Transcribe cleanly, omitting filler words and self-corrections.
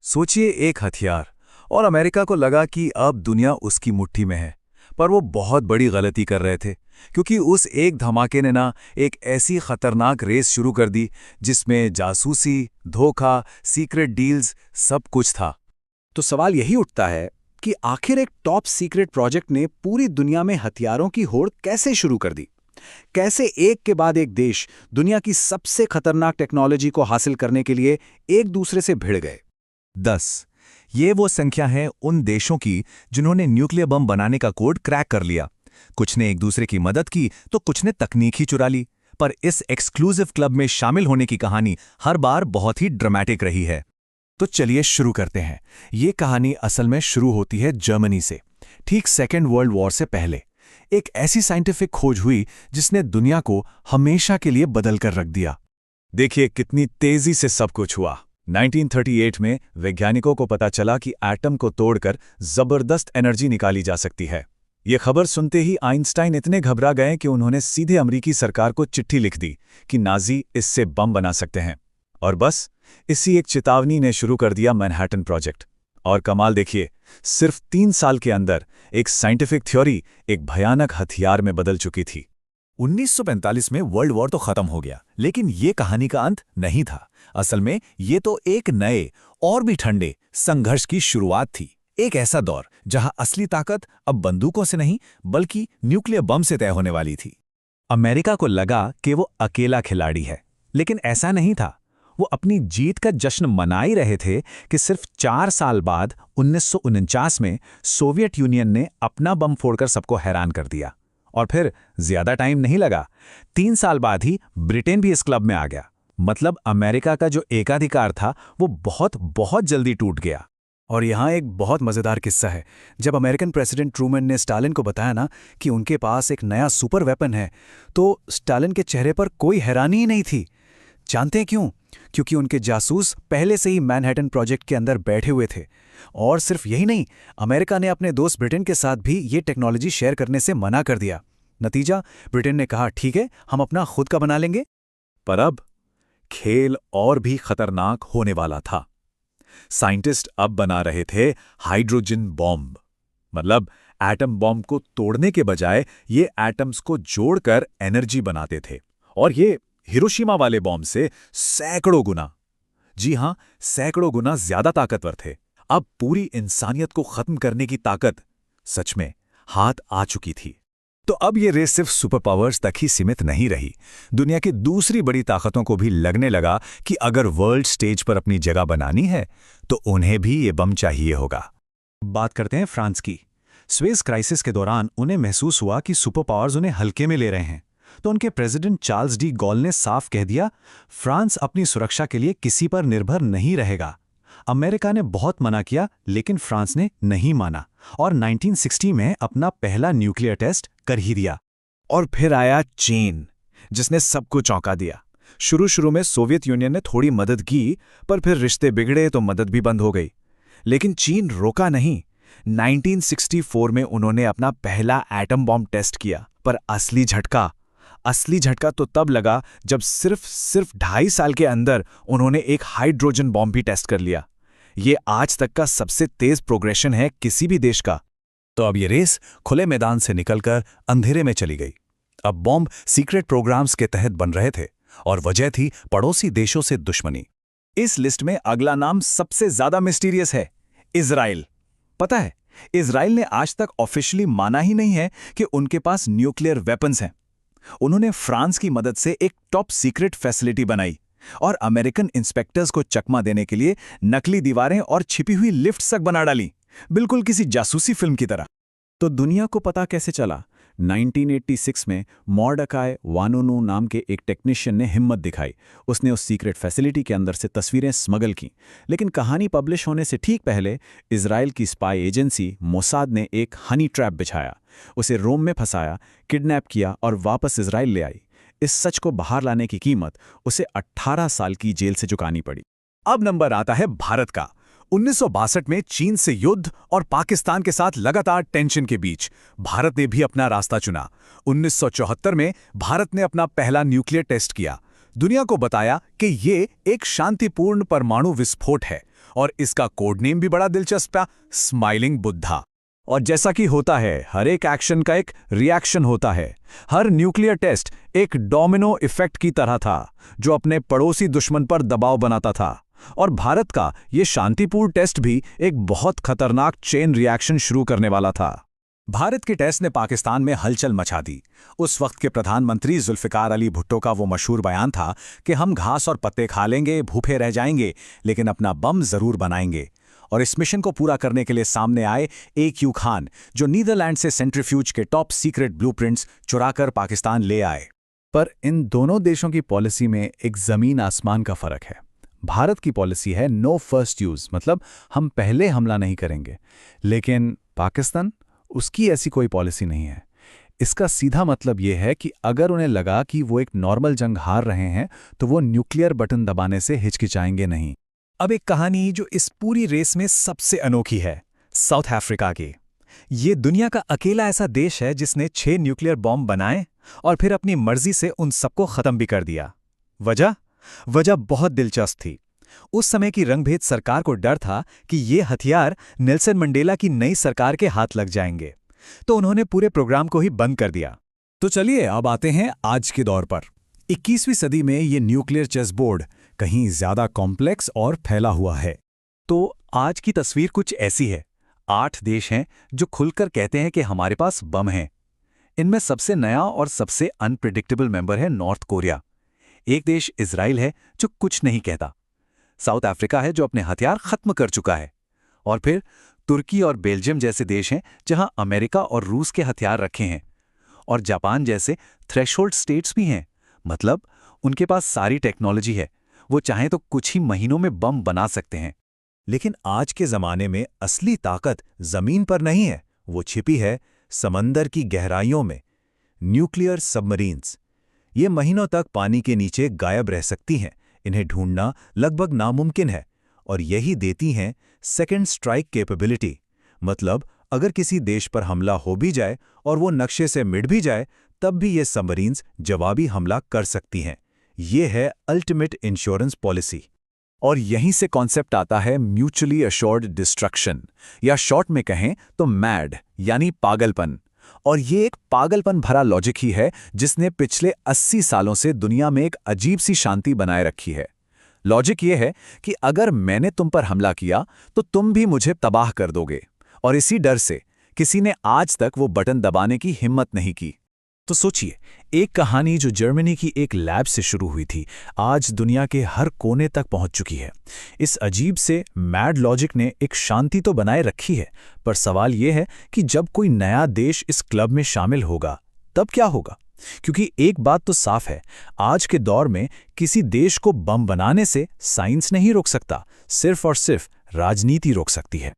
सोचिए एक हथियार, और अमेरिका को लगा कि अब दुनिया उसकी मुट्ठी में है। पर वो बहुत बड़ी गलती कर रहे थे, क्योंकि उस एक धमाके ने ना एक ऐसी खतरनाक रेस शुरू कर दी जिसमें जासूसी, धोखा, सीक्रेट डील्स सब कुछ था। तो सवाल यही उठता है कि आखिर एक टॉप सीक्रेट प्रोजेक्ट ने पूरी दुनिया में हथियारों की होड़ कैसे शुरू कर दी? कैसे एक के बाद एक देश दुनिया की सबसे खतरनाक टेक्नोलॉजी को हासिल करने के लिए एक दूसरे से भिड़ गए? 10। ये वो संख्या है उन देशों की जिन्होंने न्यूक्लियर बम बनाने का कोड क्रैक कर लिया। कुछ ने एक दूसरे की मदद की तो कुछ ने तकनीक ही चुरा ली। पर इस एक्सक्लूसिव क्लब में शामिल होने की कहानी हर बार बहुत ही ड्रामेटिक रही है। तो चलिए शुरू करते हैं। ये कहानी असल में शुरू होती है जर्मनी से, ठीक सेकेंड वर्ल्ड वॉर से पहले। एक ऐसी साइंटिफिक खोज हुई जिसने दुनिया को हमेशा के लिए बदल कर रख दिया। देखिए कितनी तेजी से सब कुछ हुआ। 1938 में वैज्ञानिकों को पता चला कि एटम को तोड़कर जबरदस्त एनर्जी निकाली जा सकती है। ये खबर सुनते ही आइंस्टाइन इतने घबरा गए कि उन्होंने सीधे अमेरिकी सरकार को चिट्ठी लिख दी कि नाज़ी इससे बम बना सकते हैं। और बस इसी एक चेतावनी ने शुरू कर दिया मैनहट्टन प्रोजेक्ट। और कमाल देखिए, सिर्फ 3 साल के अंदर एक साइंटिफिक थ्योरी एक भयानक हथियार में बदल चुकी थी। 1945 में वर्ल्ड वॉर तो खत्म हो गया, लेकिन ये कहानी का अंत नहीं था। असल में ये तो एक नए और भी ठंडे संघर्ष की शुरुआत थी। एक ऐसा दौर जहां असली ताकत अब बंदूकों से नहीं बल्कि न्यूक्लियर बम से तय होने वाली थी। अमेरिका को लगा कि वो अकेला खिलाड़ी है, लेकिन ऐसा नहीं था। वो अपनी जीत का जश्न मना ही रहे थे कि सिर्फ 4 साल बाद 1949 में सोवियत यूनियन ने अपना बम फोड़कर सबको हैरान कर दिया। और फिर ज्यादा टाइम नहीं लगा, 3 साल बाद ही ब्रिटेन भी इस क्लब में आ गया। मतलब अमेरिका का जो एकाधिकार था वो बहुत बहुत जल्दी टूट गया। और यहाँ एक बहुत मज़ेदार किस्सा है। जब अमेरिकन प्रेसिडेंट ट्रूमैन ने स्टालिन को बताया ना कि उनके पास एक नया सुपर वेपन है, तो स्टालिन के चेहरे पर कोई हैरानी ही नहीं थी। जानते हैं क्यों? क्योंकि उनके जासूस पहले से ही मैनहट्टन प्रोजेक्ट के अंदर बैठे हुए थे। और सिर्फ यही नहीं, अमेरिका ने अपने दोस्त ब्रिटेन के साथ भी ये टेक्नोलॉजी शेयर करने से मना कर दिया। नतीजा, ब्रिटेन ने कहा ठीक है, हम अपना खुद का बना लेंगे। पर अब खेल और भी खतरनाक होने वाला था। साइंटिस्ट अब बना रहे थे हाइड्रोजन बॉम्ब। मतलब एटम बॉम्ब को तोड़ने के बजाय ये एटम्स को जोड़कर एनर्जी बनाते थे। और ये हिरोशिमा वाले बॉम्ब से सैकड़ों गुना, जी हां, सैकड़ों गुना ज्यादा ताकतवर थे। अब पूरी इंसानियत को खत्म करने की ताकत सच में हाथ आ चुकी थी। तो अब ये रेस सिर्फ सुपर पावर्स तक ही सीमित नहीं रही। दुनिया की दूसरी बड़ी ताकतों को भी लगने लगा कि अगर वर्ल्ड स्टेज पर अपनी जगह बनानी है तो उन्हें भी ये बम चाहिए होगा। बात करते हैं फ्रांस की। स्वेज क्राइसिस के दौरान उन्हें महसूस हुआ कि सुपर पावर्स उन्हें हल्के में ले रहे हैं। तो उनके प्रेसिडेंट चार्ल्स डी गॉल ने साफ कह दिया, फ्रांस अपनी सुरक्षा के लिए किसी पर निर्भर नहीं रहेगा। अमेरिका ने बहुत मना किया, लेकिन फ्रांस ने नहीं माना और 1960 में अपना पहला न्यूक्लियर टेस्ट कर ही दिया। और फिर आया चीन, जिसने सबको चौंका दिया। शुरू में सोवियत यूनियन ने थोड़ी मदद की, पर फिर रिश्ते बिगड़े तो मदद भी बंद हो गई। लेकिन चीन रुका नहीं। 1964 में उन्होंने अपना पहला एटम बॉम्ब टेस्ट किया। पर असली झटका तो तब लगा जब सिर्फ 2.5 साल के अंदर उन्होंने एक हाइड्रोजन बॉम्ब भी टेस्ट कर लिया। ये आज तक का सबसे तेज प्रोग्रेशन है किसी भी देश का। तो अब ये रेस खुले मैदान से निकलकर अंधेरे में चली गई। अब बॉम्ब सीक्रेट प्रोग्राम्स के तहत बन रहे थे और वजह थी पड़ोसी देशों से दुश्मनी। इस लिस्ट में अगला नाम सबसे ज्यादा मिस्टीरियस है, इजराइल। पता है, इजराइल ने आज तक ऑफिशियली माना ही नहीं है कि उनके पास न्यूक्लियर वेपन्स हैं। उन्होंने फ्रांस की मदद से एक टॉप सीक्रेट फैसिलिटी बनाई और अमेरिकन इंस्पेक्टर्स को चकमा देने के लिए नकली दीवारें और छिपी हुई लिफ्ट्स तक बना डाली, बिल्कुल किसी जासूसी फिल्म की तरह। तो दुनिया को पता कैसे चला? 1986 में मॉर्डकाई वानोनो नाम के एक टेक्नीशियन ने हिम्मत दिखाई। उसने उस सीक्रेट फैसिलिटी के अंदर से तस्वीरें स्मगल की। लेकिन कहानी पब्लिश होने से ठीक पहले इजराइल की स्पाई एजेंसी मोसाद ने एक हनी ट्रैप बिछाया, उसे रोम में फंसाया, किडनैप किया और वापस इजराइल ले आई। इस सच को बाहर लाने की कीमत उसे 18 साल की जेल से चुकानी पड़ी। अब नंबर आता है भारत का। 1962 में चीन से युद्ध और पाकिस्तान के साथ लगातार टेंशन के बीच भारत ने भी अपना रास्ता चुना। 1974 में भारत ने अपना पहला न्यूक्लियर टेस्ट किया। दुनिया को बताया कि ये एक शांतिपूर्ण परमाणु विस्फोट है और इसका कोड नेम भी बड़ा दिलचस्प है, स्माइलिंग बुद्धा। और जैसा कि होता है, हर एक एक्शन का एक रिएक्शन होता है। हर न्यूक्लियर टेस्ट एक डोमिनो इफेक्ट की तरह था, जो अपने पड़ोसी दुश्मन पर दबाव बनाता था। और भारत का ये शांतिपूर्ण टेस्ट भी एक बहुत खतरनाक चेन रिएक्शन शुरू करने वाला था। भारत के टेस्ट ने पाकिस्तान में हलचल मचा दी। उस वक्त के प्रधानमंत्री जुल्फिकार अली भुट्टो का वो मशहूर बयान था कि हम घास और पत्ते खा लेंगे, भूखे रह जाएंगे, लेकिन अपना बम जरूर बनाएंगे। और इस मिशन को पूरा करने के लिए सामने आए AQ खान, जो नीदरलैंड से सेंट्रीफ्यूज के टॉप सीक्रेट ब्लूप्रिंट्स चुराकर पाकिस्तान ले आए। पर इन दोनों देशों की पॉलिसी में एक जमीन आसमान का फर्क है। भारत की पॉलिसी है नो फर्स्ट यूज, मतलब हम पहले हमला नहीं करेंगे। लेकिन पाकिस्तान, उसकी ऐसी कोई पॉलिसी नहीं है। इसका सीधा मतलब यह है कि अगर उन्हें लगा कि वो एक नॉर्मल जंग हार रहे हैं, तो वो न्यूक्लियर बटन दबाने से हिचकिचाएंगे नहीं। अब एक कहानी जो इस पूरी रेस में सबसे अनोखी है, साउथ अफ्रीका की। ये दुनिया का अकेला ऐसा देश है जिसने 6 न्यूक्लियर बॉम्ब बनाए और फिर अपनी मर्जी से उन सबको खत्म भी कर दिया। वजह बहुत दिलचस्प थी। उस समय की रंगभेद सरकार को डर था कि ये हथियार नेल्सन मंडेला की नई सरकार के हाथ लग जाएंगे, तो उन्होंने पूरे प्रोग्राम को ही बंद कर दिया। तो चलिए अब आते हैं आज के दौर पर। 21वीं सदी में ये न्यूक्लियर चेस बोर्ड कहीं ज्यादा कॉम्प्लेक्स और फैला हुआ है। तो आज की तस्वीर कुछ ऐसी है। 8 देश हैं जो खुलकर कहते हैं कि हमारे पास बम हैं। इनमें सबसे नया और सबसे अनप्रिडिक्टेबल मेंबर है नॉर्थ कोरिया। एक देश इजराइल है जो कुछ नहीं कहता। साउथ अफ्रीका है जो अपने हथियार खत्म कर चुका है। और फिर तुर्की और बेल्जियम जैसे देश हैं जहां अमेरिका और रूस के हथियार रखे हैं। और जापान जैसे थ्रेशोल्ड स्टेट्स भी हैं, मतलब उनके पास सारी टेक्नोलॉजी है, वो चाहें तो कुछ ही महीनों में बम बना सकते हैं। लेकिन आज के जमाने में असली ताकत जमीन पर नहीं है, वो छिपी है समंदर की गहराइयों में। न्यूक्लियर सबमरीन्स ये महीनों तक पानी के नीचे गायब रह सकती हैं। इन्हें ढूंढना लगभग नामुमकिन है, और यही देती हैं सेकेंड स्ट्राइक कैपेबिलिटी। मतलब अगर किसी देश पर हमला हो भी जाए और वो नक्शे से मिट भी जाए, तब भी ये सबमरीन्स जवाबी हमला कर सकती हैं। ये है अल्टीमेट इंश्योरेंस पॉलिसी। और यहीं से कॉन्सेप्ट आता है म्यूचुअली अश्योर्ड डिस्ट्रक्शन, या शॉर्ट में कहें तो मैड, यानी पागलपन। और ये एक पागलपन भरा लॉजिक ही है जिसने पिछले 80 सालों से दुनिया में एक अजीब सी शांति बनाए रखी है। लॉजिक ये है कि अगर मैंने तुम पर हमला किया तो तुम भी मुझे तबाह कर दोगे, और इसी डर से किसी ने आज तक वो बटन दबाने की हिम्मत नहीं की। तो सोचिए, एक कहानी जो जर्मनी की एक लैब से शुरू हुई थी, आज दुनिया के हर कोने तक पहुंच चुकी है। इस अजीब से मैड लॉजिक ने एक शांति तो बनाए रखी है, पर सवाल यह है कि जब कोई नया देश इस क्लब में शामिल होगा, तब क्या होगा? क्योंकि एक बात तो साफ है, आज के दौर में किसी देश को बम बनाने से साइंस नहीं रोक सकता, सिर्फ और सिर्फ राजनीति रोक सकती है।